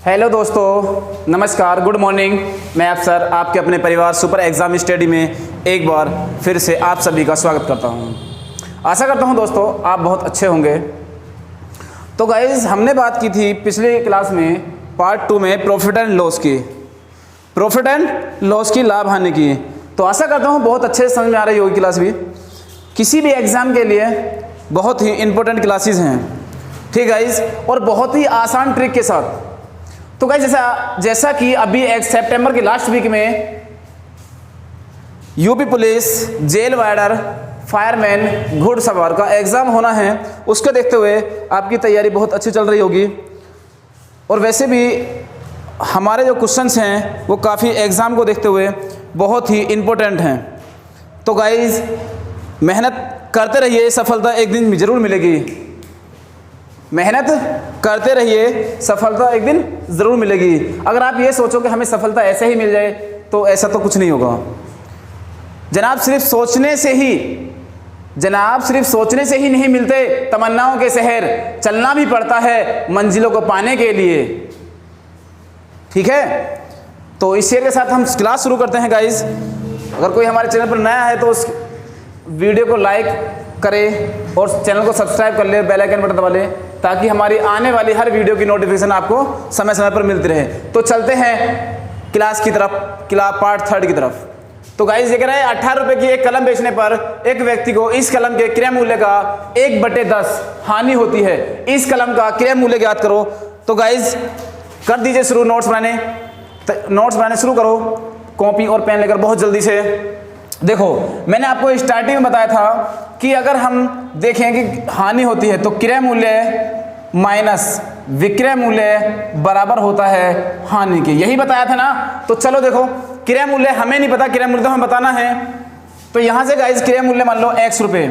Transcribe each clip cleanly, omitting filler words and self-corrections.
Hello दोस्तों, नमस्कार, good morning. मैं अफसर आपके अपने परिवार सुपर एग्ज़ाम स्टडी में एक बार फिर से आप सभी का स्वागत करता हूं। आशा करता हूं दोस्तों आप बहुत अच्छे होंगे। तो गाइज़ हमने बात की थी पिछले क्लास में पार्ट 2 में प्रॉफिट एंड लॉस की लाभ हानि की। तो आशा करता हूँ बहुत अच्छे से समझ में आ रही होगी क्लास भी। किसी भी एग्ज़ाम के लिए बहुत ही इंपॉर्टेंट क्लासेस हैं, ठीक गाइज़, और बहुत ही आसान ट्रिक के साथ। तो गाइस जैसा कि अभी एक सितंबर के लास्ट वीक में UP police, jail warder, fireman, घुड़सवार का एग्ज़ाम होना है, उसको देखते हुए आपकी तैयारी बहुत अच्छी चल रही होगी। और वैसे भी हमारे जो क्वेश्चंस हैं वो काफ़ी एग्ज़ाम को देखते हुए बहुत ही इम्पोर्टेंट हैं। तो गाइस मेहनत करते रहिए, सफलता एक दिन ज़रूर मिलेगी। मेहनत करते रहिए, सफलता एक दिन ज़रूर मिलेगी। अगर आप ये सोचो कि हमें सफलता ऐसे ही मिल जाए तो ऐसा तो कुछ नहीं होगा जनाब। सिर्फ सोचने से ही नहीं मिलते तमन्नाओं के शहर, चलना भी पड़ता है मंजिलों को पाने के लिए, ठीक है। तो इस शेर के साथ हम क्लास शुरू करते हैं गाइज। अगर कोई हमारे चैनल पर नया है तो उस वीडियो को लाइक करें और चैनल को सब्सक्राइब कर ले, बेल आइकन बटन दबा ले, ताकि हमारी आने वाली हर वीडियो की नोटिफिकेशन आपको समय समय पर मिलती रहे। तो चलते हैं क्लास की तरफ, पार्ट 3 की तरफ। तो गाइस ये कह रहा है 18 रुपए की एक कलम बेचने पर एक व्यक्ति को इस कलम के क्रय मूल्य का 1/10 हानि होती है। इस कलम का क्रय मूल्य ज्ञात करो। तो गाइस कर दीजिए शुरू, नोट्स बनाने शुरू करो, कॉपी और पेन लेकर बहुत जल्दी से। देखो मैंने आपको स्टार्टिंग में बताया था कि अगर हम देखें कि हानि होती है तो क्रय मूल्य माइनस विक्रय मूल्य बराबर होता है हानि के, यही बताया था ना। तो चलो देखो, क्रय मूल्य हमें नहीं पता, क्रय मूल्य तो हमें बताना है। तो यहाँ से गाइस क्रय मूल्य मान लो x रुपये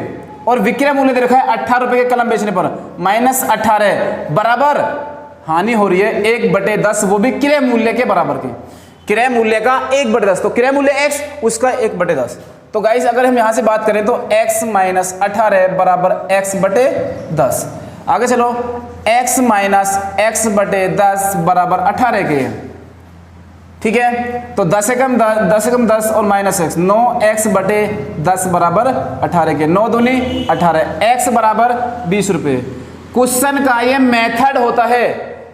और विक्रय मूल्य दे रखा है 18 रुपये के कलम बेचने पर -18 बराबर हानि हो रही है 1/10, वो भी क्रय मूल्य के बराबर के, क्रय मूल्य का 1/10। तो क्रय मूल्य x, उसका 1/10। तो गाइस अगर हम यहाँ से बात करें तो x - 18 बराबर x/10। आगे चलो, x - x/10 बराबर 18 के, ठीक है। तो 10 से कम 10 और -x, 9x/10 बराबर 18 के, 9 दूनी 18, x बराबर 20 रुपये। क्वेश्चन का ये मेथड होता है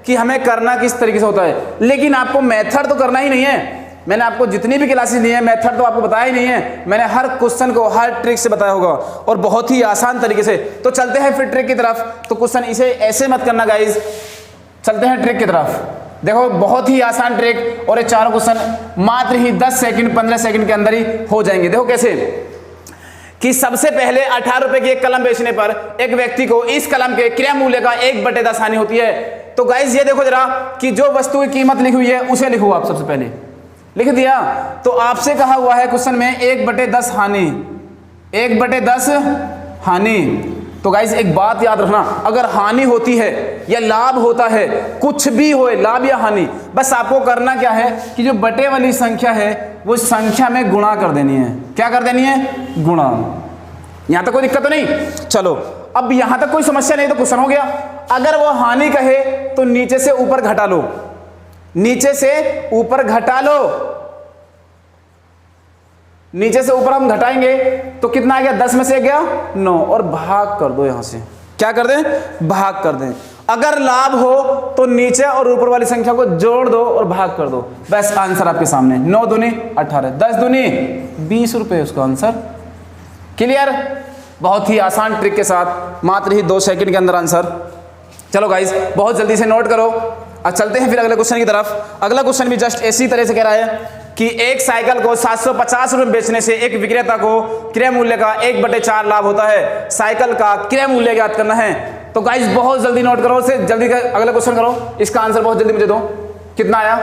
कि हमें करना किस तरीके से होता है, लेकिन आपको मेथड तो करना ही नहीं है। मैंने आपको जितनी भी क्लासेस ली है मेथड तो आपको बताया ही नहीं है। मैंने हर क्वेश्चन को हर ट्रिक से बताया होगा और बहुत ही आसान तरीके से। तो चलते हैं फिर ट्रिक की तरफ। तो क्वेश्चन इसे ऐसे मत करना गाइज, चलते हैं ट्रिक की तरफ। देखो बहुत ही आसान ट्रिक, और ये चारों क्वेश्चन मात्र ही 10 सेकंड 15 सेकंड के अंदर ही हो जाएंगे। देखो कैसे कि सबसे पहले 18 रुपए की एक कलम बेचने पर एक व्यक्ति को इस कलम के क्रय मूल्य का 1/10 हानि होती है। तो गाइज ये देखो जरा कि जो वस्तु की कीमत लिखी हुई है उसे लिखो। आप सबसे पहले लिख दिया। तो आपसे कहा हुआ है क्वेश्चन में 1/10 हानि, 1/10 हानि। तो गाइज एक बात याद रखना, अगर हानि होती है या लाभ होता है, कुछ भी हो, लाभ या हानि, बस आपको करना क्या है कि जो बटे वाली संख्या है वो संख्या में गुणा कर देनी है। क्या कर देनी है? गुणा। यहां तक कोई दिक्कत तो नहीं? चलो अब यहां तक कोई समस्या नहीं, तो क्वेश्चन हो गया। अगर वो हानि कहे तो नीचे से ऊपर घटा लो, नीचे से ऊपर घटा लो, नीचे से ऊपर हम घटाएंगे तो कितना आ गया? 10 में से गया 9, और भाग कर दो। यहां से क्या कर दें? भाग कर दें। अगर लाभ हो तो नीचे और ऊपर वाली संख्या को जोड़ दो और भाग कर दो, बस आंसर आपके सामने। 9 दूनी 18, 10 दूनी 20 रुपए उसका आंसर। क्लियर? बहुत ही आसान ट्रिक के साथ मात्र ही 2 सेकंड के अंदर आंसर। चलो गाइज बहुत जल्दी से नोट करो। अब चलते हैं फिर अगले क्वेश्चन की तरफ। अगला क्वेश्चन भी जस्ट इसी तरह से कह रहा है कि एक साइकिल को 750 रुपये बेचने से एक विक्रेता को क्रय मूल्य का 1/4 लाभ होता है। साइकिल का क्रय मूल्य ज्ञात करना है। तो गाइज बहुत जल्दी नोट करो, से जल्दी अगला क्वेश्चन करो। इसका आंसर बहुत जल्दी मुझे दो। कितना आया?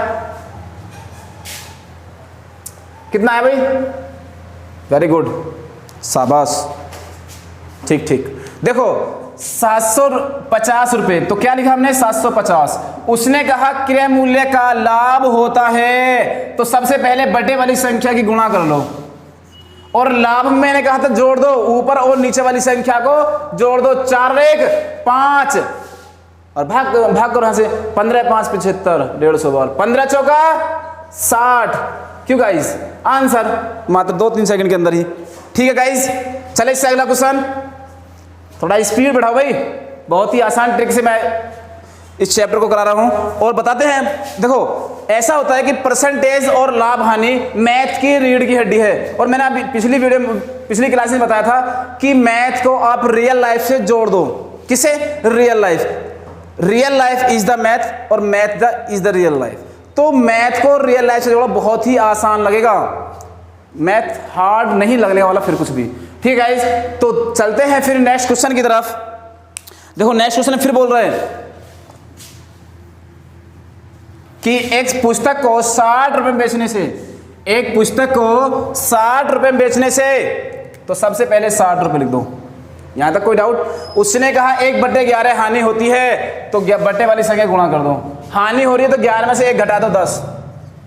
कितना आया भाई? वेरी गुड, शाबाश, ठीक ठीक। देखो 750 रुपए, तो क्या लिखा हमने? 750। उसने कहा क्रय मूल्य का लाभ होता है, तो सबसे पहले बटे वाली संख्या की गुणा कर लो, और लाभ मैंने कहा था जोड़ दो, ऊपर और नीचे वाली संख्या को जोड़ दो। 4 और 1 5, और भाग करो यहाँ से, 15 5 75, 150 बार, 15 चौका 60। क्यों गाइस? आंसर मात्र 2-3 सेकंड के अंदर ही। ठीक है गाइस, चले इससे अगला क्वेश्चन। थोड़ा स्पीड बढ़ाओ भाई, बहुत ही आसान ट्रिक से मैं इस चैप्टर को करा रहा हूं। और बताते हैं, देखो ऐसा होता है कि परसेंटेज और लाभ हानि मैथ की रीढ़ की हड्डी है। और मैंने अभी पिछली क्लास में बताया था कि मैथ को आप रियल लाइफ से जोड़ दो। किसे? Real life is the math और math is the real life. तो मैथ को रियल लाइफ से जोड़ो, बहुत ही आसान लगेगा, मैथ हार्ड नहीं लगने वाला फिर कुछ भी। ठीक है गाइस, तो चलते हैं फिर नेक्स्ट क्वेश्चन की तरफ। देखो नेक्स्ट क्वेश्चन फिर बोल रहे हैं कि एक पुस्तक को 60 रुपए में बेचने से, एक पुस्तक को 60 रुपए में बेचने से, तो सबसे पहले 60 रुपए लिख दो। यहां तक कोई डाउट? उसने कहा 1/11 हानि होती है, तो बट्टे वाली संख्या गुणा कर दो। हानि हो रही है तो 11 में से 1 घटा दो, 10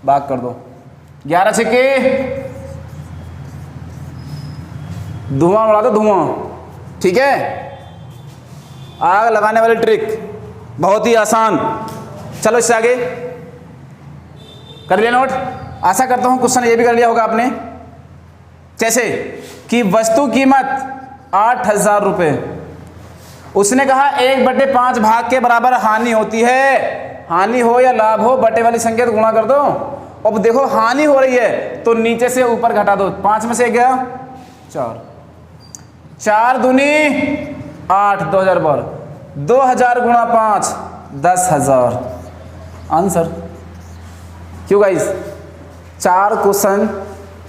भाग कर दो। 11 छक्के धुआं उड़ा दो, धुआं। ठीक है, आग लगाने वाली ट्रिक, बहुत ही आसान। चलो इससे आगे कर लिया नोट? आशा करता हूं क्वेश्चन ये भी कर लिया होगा आपने। जैसे कि वस्तु कीमत 8000 रुपये, उसने कहा 1/5 भाग के बराबर हानि होती है। हानि हो या लाभ हो, बटे वाली संख्या तो गुणा कर दो। अब देखो हानि हो रही है तो नीचे से ऊपर घटा दो। 5 में से 1 गया 4, 4 दूनी 8, 2000 बार, 2000 गुणा 5, 10,000 आंसर। क्यों गाइस? 4 क्वेश्चन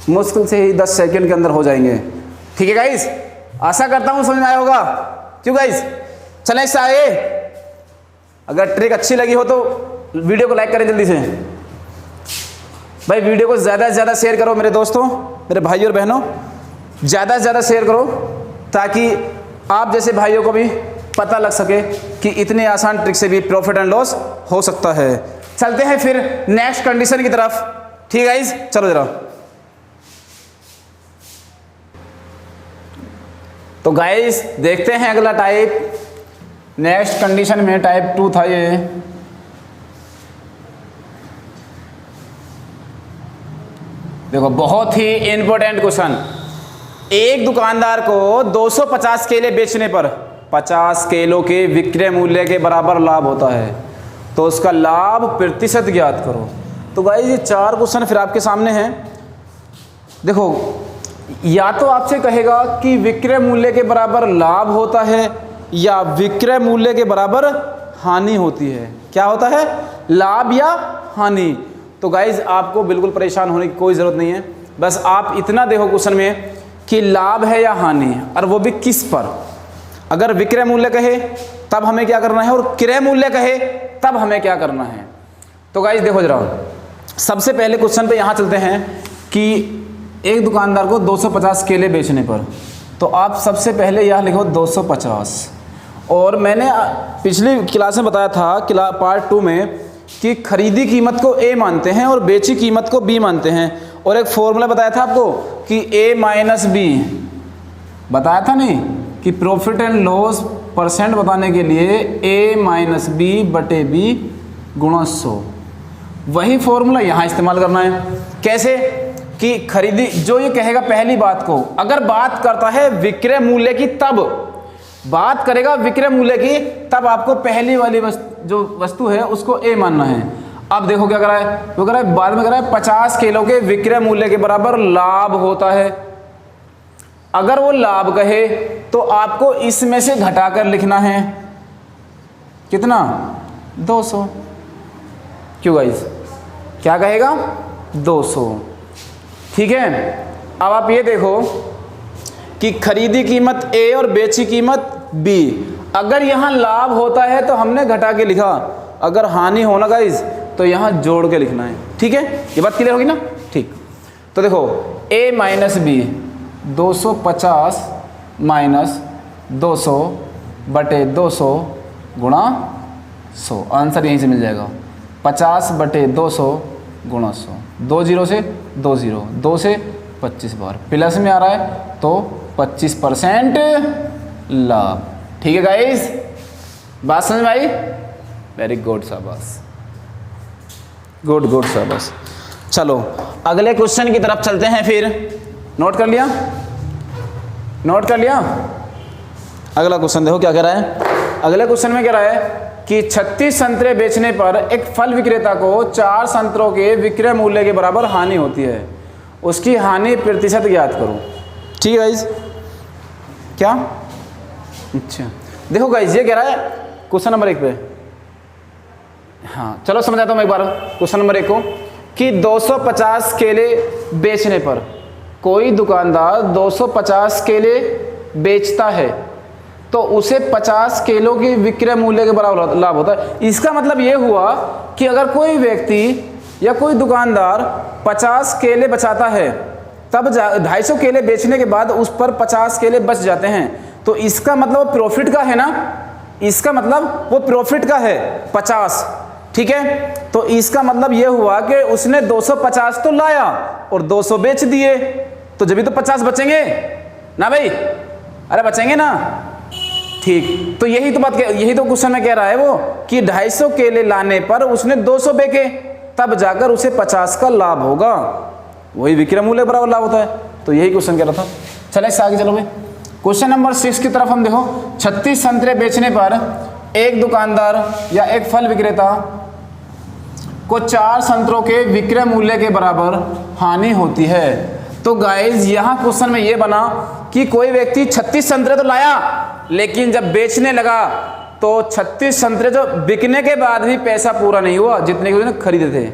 मुश्किल से ही 10 सेकंड के अंदर हो जाएंगे। ठीक है गाइस, आशा करता हूं समझ में आया होगा। क्यों गाइस? चलें इससे आगे। अगर ट्रिक अच्छी लगी हो तो वीडियो को लाइक करें जल्दी से भाई। वीडियो को ज़्यादा से ज़्यादा शेयर करो मेरे दोस्तों, मेरे भाइयों और बहनों, ज़्यादा से ज़्यादा शेयर करो ताकि आप जैसे भाइयों को भी पता लग सके कि इतने आसान ट्रिक से भी प्रॉफिट एंड लॉस हो सकता है। चलते हैं फिर नेक्स्ट कंडीशन की तरफ। ठीक है गाइस, चलो जरा। तो गाइस देखते हैं अगला टाइप। नेक्स्ट कंडीशन में टाइप 2 था ये। देखो बहुत ही इंपॉर्टेंट क्वेश्चन। एक दुकानदार को 250 केले बेचने पर 50 केलों के विक्रय मूल्य के बराबर लाभ होता है, तो उसका लाभ प्रतिशत ज्ञात करो। तो गाइस ये 4 क्वेश्चन फिर आपके सामने हैं। देखो या तो आपसे कहेगा कि विक्रय मूल्य के बराबर लाभ होता है या विक्रय मूल्य के बराबर हानि होती है। क्या होता है? लाभ या हानि। तो गाइज आपको बिल्कुल परेशान होने की कोई ज़रूरत नहीं है, बस आप इतना देखो क्वेश्चन में कि लाभ है या हानि, और वो भी किस पर। अगर विक्रय मूल्य कहे तब हमें क्या करना है, और क्रय मूल्य कहे तब हमें क्या करना है। तो गाइज देखो जरा, सबसे पहले क्वेश्चन पे यहाँ चलते हैं कि एक दुकानदार को 250 केले बेचने पर, तो आप सबसे पहले यहाँ लिखो 250। और मैंने पिछली क्लास में बताया था पार्ट 2 में कि खरीदी कीमत को A मानते हैं और बेची कीमत को B मानते हैं। और एक फॉर्मूला बताया था आपको कि A माइनस B, बताया था नहीं कि प्रॉफिट एंड लॉस परसेंट बताने के लिए A माइनस B बटे B गुणा 100। वही फॉर्मूला यहाँ इस्तेमाल करना है। कैसे? कि खरीदी जो ये कहेगा पहली बात को, अगर बात करता है विक्रय मूल्य की, तब बात करेगा विक्रय मूल्य की, तब आपको पहली वाली जो वस्तु है उसको A मानना है। अब देखो क्या करा है, वो करा है बाद में करा है 50 किलो के विक्रय मूल्य के बराबर लाभ होता है। अगर वो लाभ कहे तो आपको इसमें से घटाकर लिखना है कितना, 200। क्यों गाइस? क्या कहेगा? 200। ठीक है। अब आप ये देखो कि खरीदी कीमत A और बेची कीमत B। अगर यहाँ लाभ होता है तो हमने घटा के लिखा, अगर हानि होना गाइस तो यहाँ जोड़ के लिखना है। ठीक है, ये बात क्लियर होगी ना? ठीक। तो देखो A माइनस B, 250 माइनस 200 बटे 200 गुणा 100, आंसर यहीं से मिल जाएगा। 50 बटे 200 गुणा 100, 2 जीरो से 2 जीरो, 2 से 25 बार, प्लस में आ रहा है तो 25% लाभ। ठीक है गाइस, बात समझ में आई? वेरी गुड, शाबाश, गुड गुड, शाबाश। चलो अगले क्वेश्चन की तरफ चलते हैं फिर। नोट कर लिया, नोट कर लिया। अगला क्वेश्चन देखो क्या कह रहा है। अगले क्वेश्चन में कह रहा है कि 36 संतरे बेचने पर एक फल विक्रेता को 4 संतरों के विक्रय मूल्य के बराबर हानि होती है, उसकी हानि प्रतिशत ज्ञात करो। ठीक है गाइज, क्या? अच्छा देखो गाइज, ये कह रहा है क्वेश्चन नंबर 1 पे। हाँ चलो समझाता हूँ एक बार क्वेश्चन नंबर 1 को, कि 250 केले बेचने पर कोई दुकानदार 250 केले बेचता है तो उसे 50 केलों की विक्रय मूल्य के बराबर लाभ होता है। इसका मतलब ये हुआ कि अगर कोई व्यक्ति या कोई दुकानदार 50 केले बचाता है, तब 250 केले बेचने के बाद उस पर 50 केले बच जाते हैं, तो इसका मतलब प्रॉफिट का है ना, इसका मतलब वो प्रॉफिट का है 50। ठीक है, तो इसका मतलब ये हुआ कि उसने 250 तो लाया और 200 बेच दिए, तो जब भी तो 50 बचेंगे ना भाई, अरे बचेंगे ना। ठीक, तो यही तो बात, यही तो क्वेश्चन में कह रहा है वो कि 250 केले लाने पर उसने 200 बेचे, तब जाकर उसे 50 का लाभ होगा, वही विक्रय मूल्य बराबर लाभ होता है। तो यही क्वेश्चन कह रहा था। चले इससे आगे चलो भाई, क्वेश्चन नंबर 6 की तरफ हम देखो। 36 संतरे बेचने पर एक दुकानदार या एक फल विक्रेता को 4 संतरों के विक्रय मूल्य के बराबर हानि होती है। तो गाइज यहाँ क्वेश्चन में ये बना कि कोई व्यक्ति 36 संतरे तो लाया, लेकिन जब बेचने लगा तो 36 संतरे जो बिकने के बाद भी पैसा पूरा नहीं हुआ जितने के उसने खरीदे थे।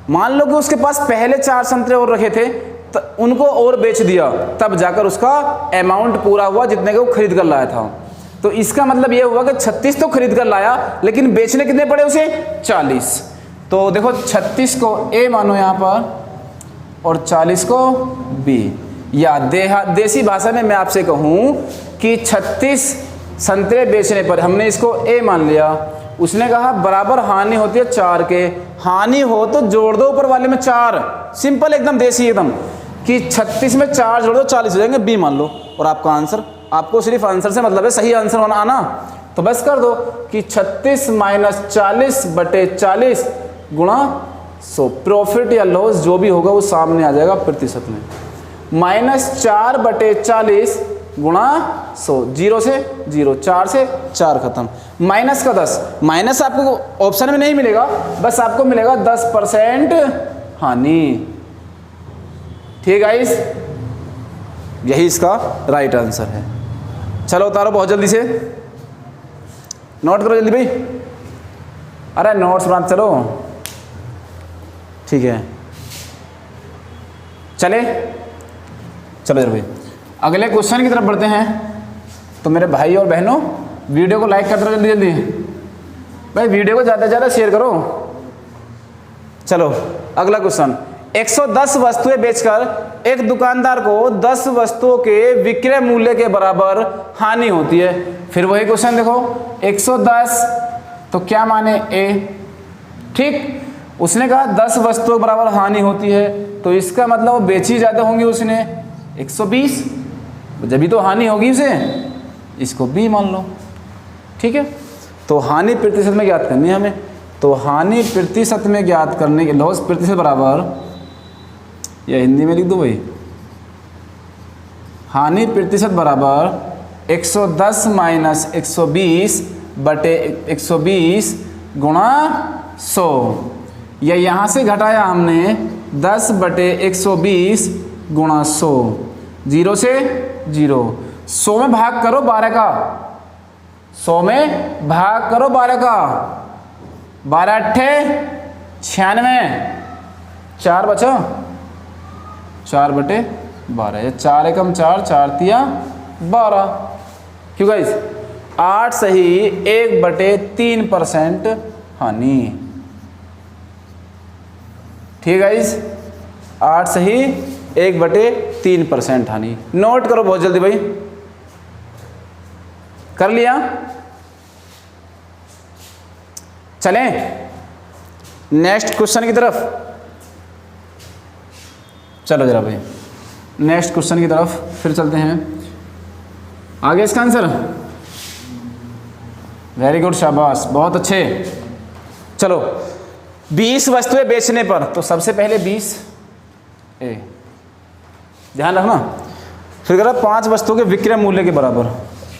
मान लो कि उसके पास पहले 4 संतरे और रखे थे, तो उनको और बेच दिया, तब जाकर उसका अमाउंट पूरा हुआ जितने के वो खरीद कर लाया था। तो इसका मतलब ये हुआ कि 36 तो खरीद कर लाया, लेकिन बेचने कितने पड़े उसे? 40। तो देखो 36 को ए मानो यहाँ पर और 40 को बी, या देसी भाषा में मैं आपसे कहूँ कि 36 संतरे बेचने पर हमने इसको ए मान लिया, उसने कहा बराबर हानि होती है 4 के। हानि हो तो जोड़ दो ऊपर वाले में 4, सिंपल एकदम देसी एकदम, कि 36 में 4 जोड़ दो 40 हो जाएंगे, बी मान लो और आपका आंसर। आपको सिर्फ आंसर से मतलब है, सही आंसर होना आना, तो बस कर दो कि 36 - 40/40 गुणा 100। प्रॉफिट या लॉस जो भी होगा वो सामने आ जाएगा प्रतिशत में। -4/40 गुणा 100, 0 से 0, 4 से 4 खत्म। माइनस का 10, माइनस आपको ऑप्शन में नहीं मिलेगा, बस आपको मिलेगा 10% हानि। ठीक है गाइस, यही इसका राइट आंसर है। चलो उतारो बहुत जल्दी से, नोट करो जल्दी भाई, अरे नोट्स बनाते चलो। ठीक है, चले चलो जरा भाई अगले क्वेश्चन की तरफ बढ़ते हैं। तो मेरे भाई और बहनों, वीडियो को लाइक करते रहो जल्दी जल्दी भाई, वीडियो को ज़्यादा से ज़्यादा शेयर करो। चलो अगला क्वेश्चन, 110 वस्तुएं बेचकर एक दुकानदार को 10 वस्तुओं के विक्रय मूल्य के बराबर हानि होती है। फिर वही क्वेश्चन देखो, 110 तो क्या माने ए, ठीक, उसने कहा 10 वस्तुओं के बराबर हानि होती है, तो इसका मतलब वो बेची ज़्यादा होंगी उसने 120, जब भी तो हानि होगी उसे, इसको बी मान लो। ठीक है, तो हानि प्रतिशत में ज्ञात करनी है हमें, तो हानि प्रतिशत में ज्ञात करने के, लॉस प्रतिशत बराबर, या हिंदी में लिख दो भाई, हानि प्रतिशत बराबर 110 - 120/120 गुणा 100, या यहाँ से घटाया हमने 10/120 गुणा 100, 0 से 0, 100 में भाग करो 12 का, 100 में भाग करो 12 का, 12 अट्ठे 96, 4 बचा, 4/12, या 4 एकम 4, 4 तिया 12। क्यों गाइस, 8 सही 1/3% हानि। ठीक है गाइस, 8 सही 1/3% हानि। नोट करो बहुत जल्दी भाई, कर लिया? चलें नेक्स्ट क्वेश्चन की तरफ। चलो जरा भाई नेक्स्ट क्वेश्चन की तरफ फिर चलते हैं। आगे इसका आंसर, वेरी गुड, शाबाश, बहुत अच्छे। चलो 20 वस्तुएं बेचने पर, तो सबसे पहले 20 ए, ध्यान रखना। फिर कह रहा 5 वस्तुओं के विक्रय मूल्य के बराबर,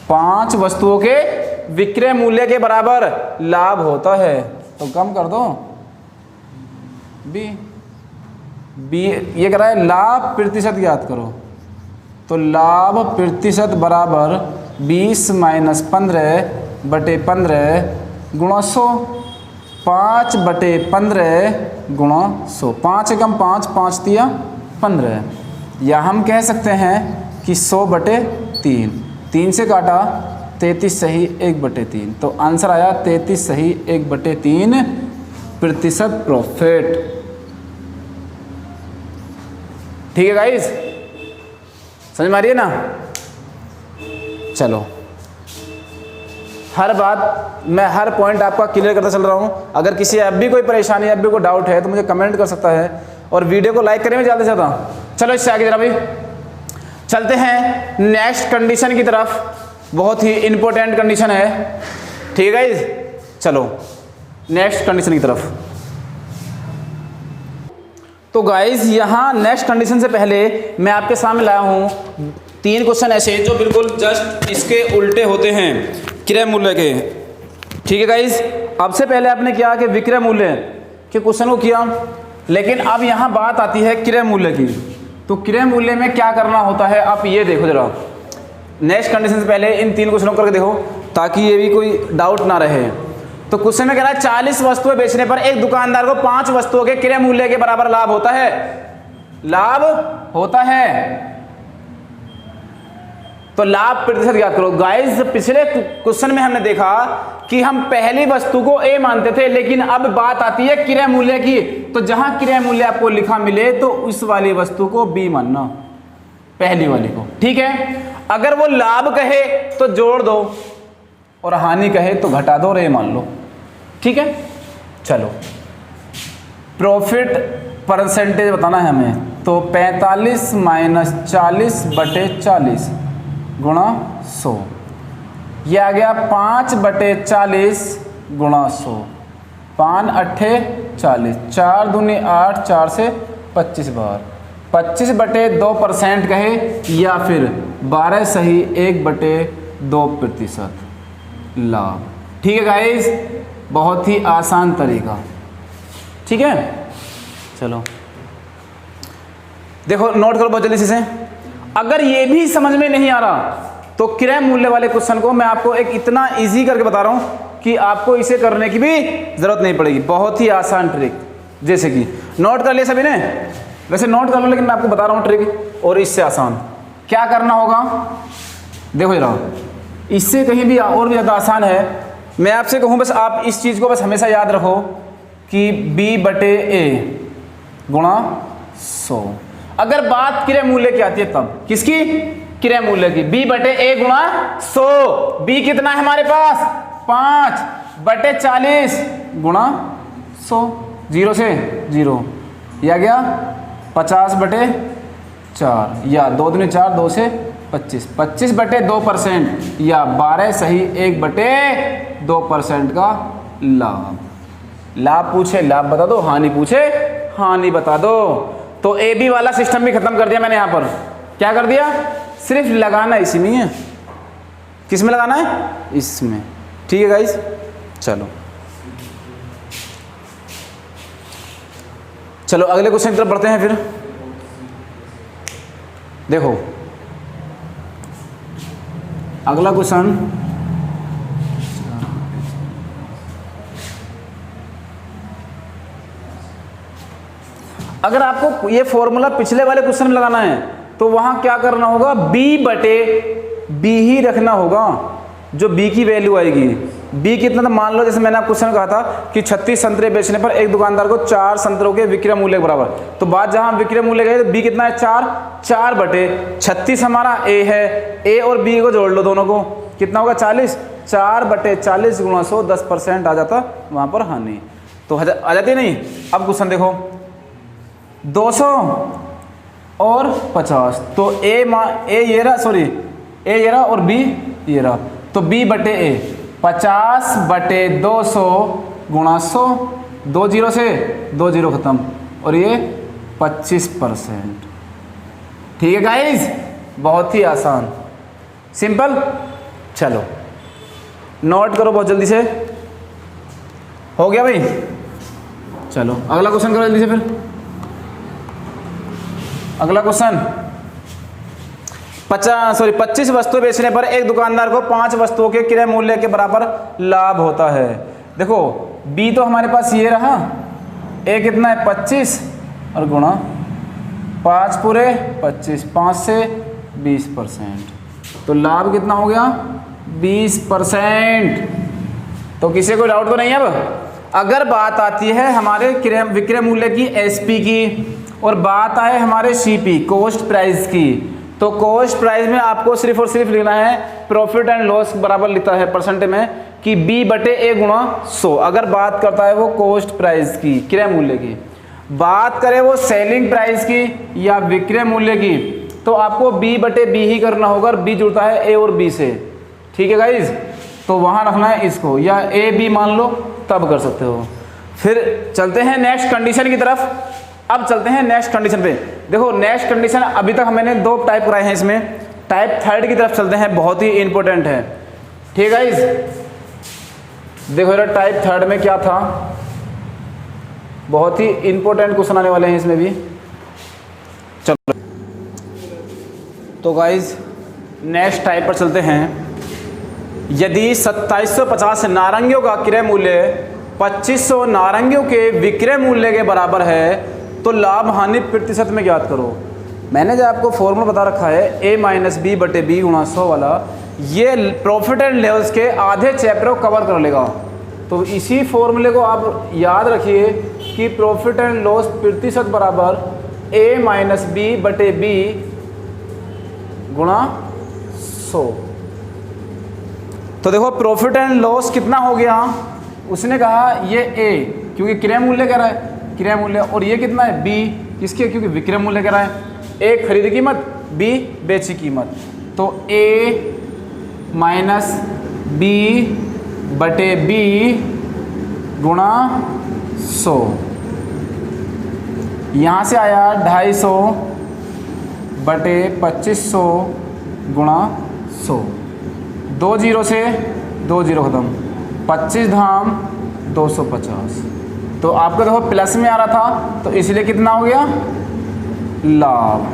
5 वस्तुओं के विक्रय मूल्य के बराबर लाभ होता है, तो कम कर दो बी। ये कह रहा है लाभ प्रतिशत ज्ञात करो, तो लाभ प्रतिशत बराबर 20 माइनस 15/15 गुणा 100, 5/15 गुणा 100, 5 एकम 5, 5 तिया 15, या हम कह सकते हैं कि 100/3, 3 से काटा 33 सही 1/3, तो आंसर आया 33 सही 1/3 प्रतिशत प्रॉफिट। ठीक है गाइस, समझ में आ रही है ना। चलो हर बात मैं हर पॉइंट आपका क्लियर करता चल रहा हूँ। अगर किसी अब भी कोई परेशानी, अब भी कोई डाउट है तो मुझे कमेंट कर सकता है, और वीडियो को लाइक करें ज़्यादा से ज़्यादा। चलो इससे आगे जरा भाई चलते हैं नेक्स्ट कंडीशन की तरफ, बहुत ही इंपॉर्टेंट कंडीशन है। ठीक है गाइस, चलो नेक्स्ट कंडीशन की तरफ। तो गाइस यहाँ नेक्स्ट कंडीशन से पहले मैं आपके सामने लाया हूँ 3 क्वेश्चन ऐसे जो बिल्कुल जस्ट इसके उल्टे होते हैं क्रय मूल्य के। ठीक है गाइस, अब से पहले आपने क्या कि विक्रय मूल्य के क्वेश्चन को किया, लेकिन अब यहाँ बात आती है क्रय मूल्य की। तो क्रय मूल्य में क्या करना होता है, आप ये देखो जरा, नेक्स्ट कंडीशन से पहले इन 3 क्वेश्चनों करके देखो ताकि ये भी कोई डाउट ना रहे। तो क्वेश्चन में कह रहा है 40 वस्तुएं बेचने पर एक दुकानदार को 5 वस्तुओं के क्रय मूल्य के बराबर लाभ होता है, लाभ होता है। तो लाभ प्रतिशत ज्ञात करो। गाइस पिछले क्वेश्चन में हमने देखा कि हम पहली वस्तु को ए मानते थे, लेकिन अब बात आती है क्रय मूल्य की। तो जहां क्रय मूल्य आपको लिखा मिले तो उस वाली वस्तु को बी मानना, पहली वाली को। ठीक है, अगर वो लाभ कहे तो जोड़ दो और हानि कहे तो घटा दो और ए मान लो। ठीक है, चलो प्रॉफिट परसेंटेज बताना है हमें, तो 45 माइनस 40/40 गुणा 100, ये आ गया 5/40 गुणा 100, 5 8 40, 4 दूनी 8, 4 से 25 बार, 25/2% कहे या फिर 12 सही 1/2% लाभ। ठीक है गाइस, बहुत ही आसान तरीका। ठीक है, चलो देखो नोट करो बहुत जल्दी से। अगर ये भी समझ में नहीं आ रहा तो क्रय मूल्य वाले क्वेश्चन को मैं आपको एक इतना इजी करके बता रहा हूं कि आपको इसे करने की भी जरूरत नहीं पड़ेगी। बहुत ही आसान ट्रिक, जैसे कि नोट कर लिया सभी ने, वैसे नोट कर लो, लेकिन मैं आपको बता रहा हूं ट्रिक और इससे आसान क्या करना होगा। देखो जरा, इससे कहीं भी और भी ज़्यादा आसान है। मैं आपसे कहूँ बस आप इस चीज़ को बस हमेशा याद रखो कि B/A गुणा 100। अगर बात क्रय मूल्य की आती है तब, किसकी, क्रय मूल्य की, B/A गुणा 100। B कितना है हमारे पास 5/40 गुणा 100, 0 से 0, यह गया 50/4 या 2 दूनी 4, 2 से 25, 25/2% या 12 सही 1/2% का लाभ। लाभ पूछे लाभ बता दो, हानि पूछे हानि बता दो। तो ए बी वाला सिस्टम भी खत्म कर दिया मैंने। यहां पर क्या कर दिया, सिर्फ लगाना इसी में है। किस में लगाना है, इसमें। ठीक है गाइस, चलो चलो अगले क्वेश्चन की तरफ बढ़ते हैं। फिर देखो अगला क्वेश्चन, अगर आपको ये फॉर्मूला पिछले वाले क्वेश्चन में लगाना है तो वहां क्या करना होगा, B/B ही रखना होगा, जो B की वैल्यू आएगी। B कितना था, मान लो जैसे मैंने आपको क्वेश्चन कहा था कि 36 संतरे बेचने पर एक दुकानदार को 4 संतरों के विक्रय मूल्य के बराबर। तो बात जहां विक्रय मूल्य गए तो B कितना है 4, 4/36 हमारा A है। A और B को जोड़ लो दोनों को, कितना होगा 40, 4/40 गुणा 100, 10% आ जाता वहां पर हानि, तो आ जाती नहीं। अब क्वेश्चन देखो 200 और 50, तो ए ये रहा और B ये रहा, तो B/A 50/200 गुणा 100, 2 जीरो से 2 जीरो ख़त्म, और ये 25%। ठीक है गाइज, बहुत ही आसान, सिंपल। चलो नोट करो बहुत जल्दी से। हो गया भाई? चलो अगला क्वेश्चन करो जल्दी से। फिर अगला क्वेश्चन, 25 वस्तु बेचने पर एक दुकानदार को 5 वस्तुओं के क्रय मूल्य के बराबर लाभ होता है। देखो बी तो हमारे पास ये रहा, ए कितना है 25 और गुणा 5 पूरे 25, 5 से 20%, तो लाभ कितना हो गया 20%। तो किसी को डाउट तो नहीं है? अब अगर बात आती है हमारे विक्रय मूल्य की एसपी की और बात आए हमारे सीपी कॉस्ट प्राइस की, तो कॉस्ट प्राइस में आपको सिर्फ और सिर्फ लिखना है प्रॉफिट एंड लॉस बराबर लिखता है परसेंटेज में कि बी बटे ए गुणा 100। अगर बात करता है वो कॉस्ट प्राइस की क्रय मूल्य की, बात करें वो सेलिंग प्राइस की या विक्रय मूल्य की, तो आपको बी बटे बी ही करना होगा। बी जुड़ता है ए और बी से, ठीक है गाइज? तो वहाँ रखना है इसको, या ए बी मान लो तब कर सकते हो। फिर चलते हैं नेक्स्ट कंडीशन की तरफ। अब चलते हैं नेक्स्ट कंडीशन पे। देखो नेक्स्ट कंडीशन अभी तक मैंने 2 टाइप कराए हैं, इसमें टाइप 3 की तरफ चलते हैं, बहुत ही इंपॉर्टेंट है। ठीक है गाइज, देखो यार टाइप 3 में क्या था, बहुत ही इंपॉर्टेंट क्वेश्चन आने वाले हैं इसमें भी। चलो तो गाइज नेक्स्ट टाइप पर चलते हैं। यदि 2750 नारंगियों का क्रय मूल्य 2500 नारंगियों के विक्रय मूल्य के बराबर है तो लाभ हानि प्रतिशत में ज्ञात करो। मैंने जो आपको फॉर्मूला बता रखा है a माइनस बी बटे बी गुणा 100 वाला, ये प्रॉफिट एंड लॉस के आधे चैप्टर को कवर कर लेगा। तो इसी फॉर्मूले को आप याद रखिए कि प्रॉफिट एंड लॉस प्रतिशत बराबर a माइनस बी बटे बी गुणा 100। तो देखो प्रॉफिट एंड लॉस कितना हो गया, उसने कहा ये a क्योंकि क्रय मूल्य कह रहा है, क्रय मूल्य, और ये कितना है बी किसके, क्योंकि विक्रय मूल्य कह रहा है। ए खरीद कीमत, बी बेची कीमत, तो ए माइनस बी बटे बी गुणा 100। यहाँ से आया 250 बटे 2500 गुणा 100, 2 जीरो से 2 जीरो ख़त्म, 25 धाम 250। तो आपका देखो प्लस में आ रहा था, तो इसलिए कितना हो गया लाभ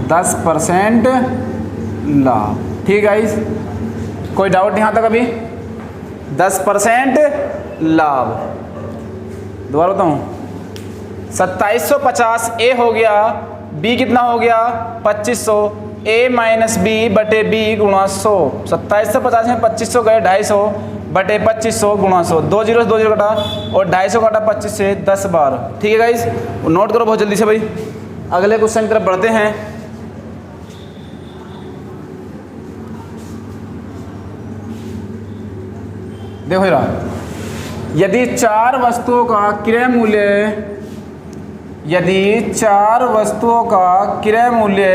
10% लाभ। ठीक है गाइस, कोई डाउट यहाँ तक अभी? 10% लाभ। दोबारा बताऊँ, 2750 ए हो गया, बी कितना हो गया 2500, ए माइनस बी बटे बी गुणा 100। 2750 में 2500 गए, 250 बटे 2500 गुणा 100, 2 जीरो से 2 जीरो कटा और 250 काटा 25 से 10 बार। ठीक है गाइज, नोट करो बहुत जल्दी से भाई। अगले क्वेश्चन की तरफ बढ़ते हैं। देखो जरा, यदि 4 वस्तुओं का क्रय मूल्य, यदि 4 वस्तुओं का क्रय मूल्य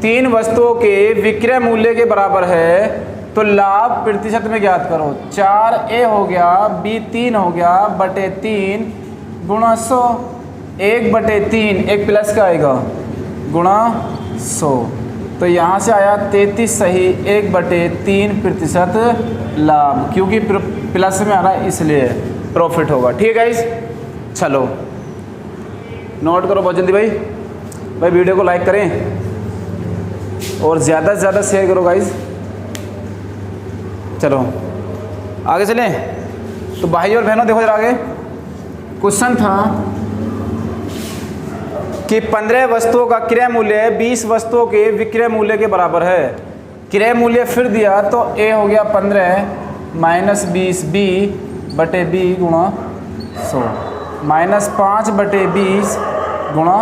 3 वस्तुओं के विक्रय मूल्य के बराबर है तो लाभ प्रतिशत में ज्ञात करो। 4a हो गया, b 3 हो गया बटे 3 गुणा 100, 1 बटे 3 एक प्लस का आएगा गुणा 100। तो यहाँ से आया 33 सही, 1 बटे 3% लाभ, क्योंकि प्लस में आ रहा है इसलिए प्रॉफिट होगा। ठीक है गाइस, चलो नोट करो बहुत जल्दी भाई। भाई वीडियो को लाइक करें और ज़्यादा से ज़्यादा शेयर करो गाइस। चलो आगे चलें। तो भाई और बहनों देखो जरा आगे क्वेश्चन था कि 15 वस्तुओं का क्रय मूल्य 20 वस्तुओं के विक्रय मूल्य के बराबर है। क्रय मूल्य फिर दिया तो ए हो गया 15 माइनस 20 बी बटे बी गुणा 100 माइनस 5 बटे 20 गुणा